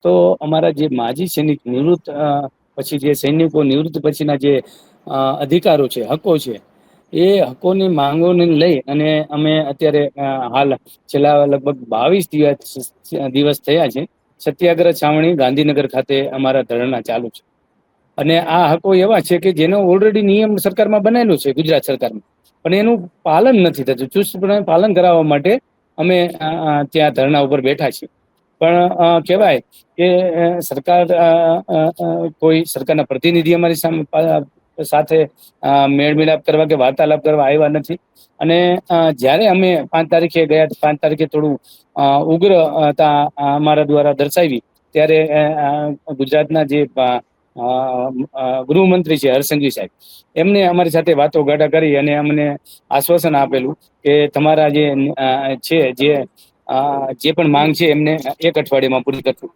તો અમારા જે માજી સૈનિક નિવૃત્ત પછી જે સૈનિકો નિવૃત્ત પછીના જે અધિકારો છે, હકો છે, એ હકોની માંગોને લઈ અને અમે અત્યારે હાલ છેલ્લા લગભગ 22 દિવસ થયા છે. સત્યાગ્રહ છાવણી ગાંધીનગર ખાતે અમારા ધરણા ચાલુ છે. અને આ હકો એવા છે કે જેનો ઓલરેડી નિયમ સરકારમાં બનાવેલો છે, ગુજરાત સરકારમાં, પણ એનું પાલન નથી થતું. ચુસ્તપણે પાલન કરાવવા માટે અમે ત્યાં ધરણા ઉપર બેઠા છીએ. પણ કેવાય કે સરકાર કોઈ સરકારના પ્રતિનિધિ અમારી સાથે મેળમિલાપ કરવા કે વાર્તાલાપ કરવા આવ્યા નથી. અને જયારે અમે 5 તારીખે ગયા, 5 તારીખે થોડું ઉગ્ર અમારા દ્વારા દર્શાવી, ત્યારે ગુજરાતના જે ગૃહમંત્રી છે, હર્ષસંઘવી સાહેબ, એમને અમારી સાથે વાતો ગાટા કરી અને અમને આશ્વાસન આપેલું કે તમારા જે છે, જે પણ માંગ છે, એમને 1 અઠવાડિયામાં પૂરી કરશું.